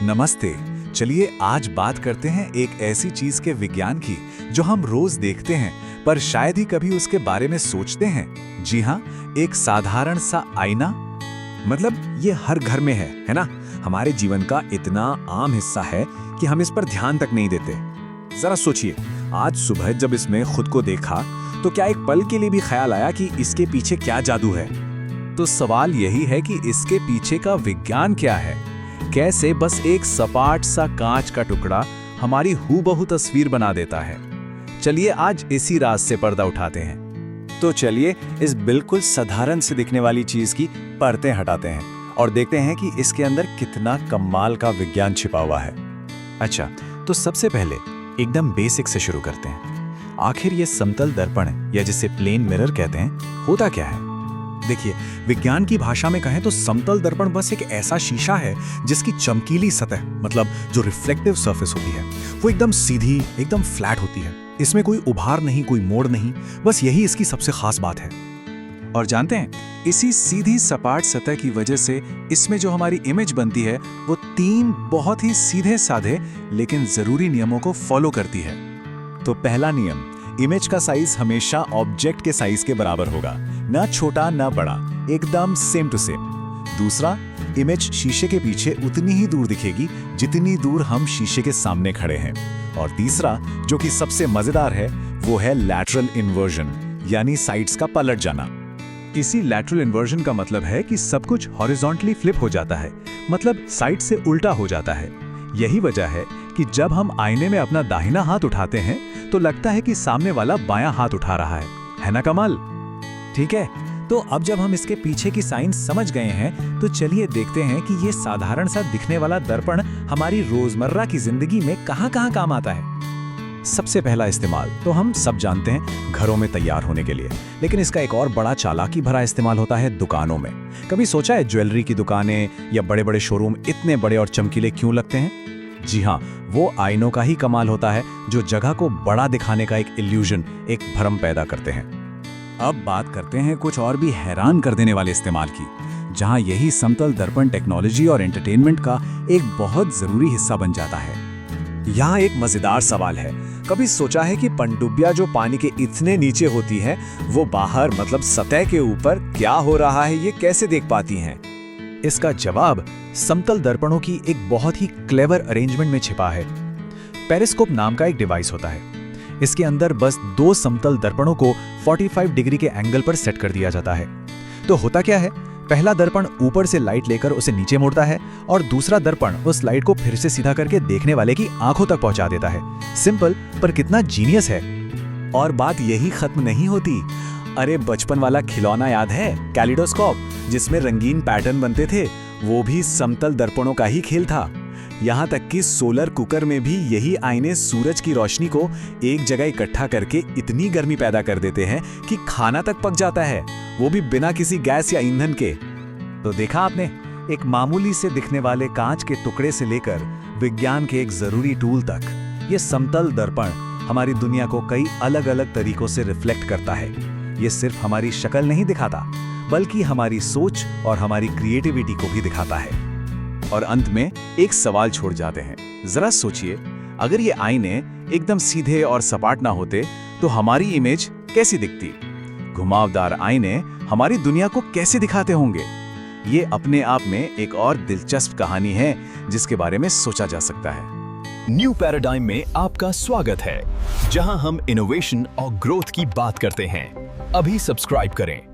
नमस्ते। चलिए आज बात करते हैं एक ऐसी चीज के विज्ञान की जो हम रोज देखते हैं पर शायद ही कभी उसके बारे में सोचते हैं। जी हाँ, एक साधारण सा आईना। मतलब ये हर घर में है ना? हमारे जीवन का इतना आम हिस्सा है कि हम इस पर ध्यान तक नहीं देते। जरा सोचिए, आज सुबह जब इसमें खुद को देखा तो क्या एक पल के लिए भी ख्याल आया कि इसके पीछे क्या जादू है? तो सवाल यही है कि इसके पीछे का विज्ञान क्या है। कैसे बस एक सपाट सा कांच का टुकड़ा हमारी हूबहू तस्वीर बना देता है। चलिए आज इसी राज से पर्दा उठाते हैं। तो चलिए इस बिल्कुल साधारण से दिखने वाली चीज की परतें हटाते हैं और देखते हैं कि इसके अंदर कितना कमाल का विज्ञान छिपा हुआ है। अच्छा, तो सबसे पहले एकदम बेसिक से शुरू करते हैं। आखिर ये समतल दर्पण या जिसे प्लेन मिरर कहते हैं, होता क्या है? देखिए, विज्ञान की भाषा में कहें तो समतल दर्पण बस एक ऐसा शीशा है जिसकी चमकीली सतह, मतलब जो रिफ्लेक्टिव सरफेस होती है, वो एकदम सीधी, एकदम फ्लैट होती है। इसमें कोई उभार नहीं, कोई मोड़ नहीं, बस यही इसकी सबसे खास बात है। और जानते हैं, इसी सीधी सपाट सतह की वजह से इसमें जो हमारी इमेज बनती है वो 3 बहुत ही सीधे साधे लेकिन जरूरी नियमों को फॉलो करती है। तो पहला नियम, इमेज का साइज हमेशा ऑब्जेक्ट के साइज के बराबर होगा, ना छोटा ना बड़ा, एकदम सेम टू सेम। दूसरा, इमेज शीशे के पीछे उतनी ही दूर दिखेगी जितनी दूर हम शीशे के सामने खड़े हैं। और तीसरा, जो कि सबसे मजेदार है, वो है लैटरल इन्वर्जन, यानी साइड्स का पलट जाना। इसी लैटरल इन्वर्जन का मतलब है कि सब कुछ हॉरिजॉन्टली फ्लिप हो जाता है, मतलब साइड से उल्टा हो जाता है। यही वजह है कि जब हम आईने में अपना दाहिना हाथ उठाते हैं तो लगता है कि सामने वाला बायां हाथ उठा रहा है ना कमाल? ठीक है, तो अब जब हम इसके पीछे की साइंस समझ गए हैं तो चलिए देखते हैं कि ये साधारण सा दिखने वाला दर्पण हमारी रोजमर्रा की जिंदगी में कहां-कहां काम आता है। सबसे पहला इस्तेमाल तो हम सब जानते हैं, घरों में तैयार होने के लिए। लेकिन इसका एक और बड़ा चालाकी भरा इस्तेमाल होता है दुकानों में। कभी सोचा है ज्वेलरी की दुकानें या बड़े-बड़े शोरूम इतने बड़े और चमकीले क्यों लगते हैं? जी हाँ, वो आईनों का ही कमाल होता है जो जगह को बड़ा दिखाने का एक इल्यूजन, एक भ्रम पैदा करते हैं। अब बात करते हैं कुछ और भी हैरान कर देने वाले इस्तेमाल की, जहां यही समतल दर्पण टेक्नोलॉजी और एंटरटेनमेंट का एक बहुत जरूरी हिस्सा बन जाता है। यहाँ एक मजेदार सवाल है, कभी सोचा है कि पनडुब्बियां जो पानी के इतने नीचे होती हैं, वो बाहर मतलब सतह के ऊपर क्या हो रहा है ये कैसे देख पाती हैं? इसका जवाब समतल दर्पणों की एक बहुत ही क्लेवर अरेंजमेंट में छिपा है। पेरिस्कोप नाम का एक डिवाइस होता है। इसके अंदर बस 2 समतल दर्पणों को 45 डिग्री के एंगल पर सेट कर दिया जाता है। तो होता क्या है, पहला दर्पण ऊपर से लाइट लेकर उसे नीचे मोड़ता है और दूसरा दर्पण उस लाइट को फिर से सीधा करके देखने वाले की आंखों तक पहुंचा देता है। सिंपल, पर कितना जीनियस है। और बात यही खत्म नहीं होती। अरे बचपन वाला खिलौना याद है, कैलिडोस्कोप, जिसमें रंगीन पैटर्न बनते थे? वो भी समतल दर्पणों का ही खेल था। यहाँ तक कि सोलर कुकर में भी यही आईने सूरज की रोशनी को एक जगह इकट्ठा करके इतनी गर्मी पैदा कर देते हैं कि खाना तक पक जाता है, वो भी बिना किसी गैस या ईंधन के। तो देखा आपने, एक मामूली से दिखने वाले कांच के टुकड़े से लेकर विज्ञान के एक जरूरी टूल तक, ये समतल दर्पण हमारी दुनिया को कई अलग अलग तरीकों से रिफ्लेक्ट करता है। ये सिर्फ हमारी शक्ल नहीं दिखाता, बल्कि हमारी सोच और हमारी क्रिएटिविटी को भी दिखाता है। और अंत में एक सवाल छोड़ जाते हैं। जरा सोचिए, अगर ये आईने एकदम सीधे और सपाट ना होते तो हमारी इमेज कैसी दिखती? घुमावदार आईने हमारी दुनिया को कैसे दिखाते होंगे? ये अपने आप में एक और दिलचस्प कहानी है जिसके बारे में सोचा जा सकता है। न्यू पैराडाइम में आपका स्वागत है, जहां हम इनोवेशन और ग्रोथ की बात करते हैं। अभी सब्सक्राइब करें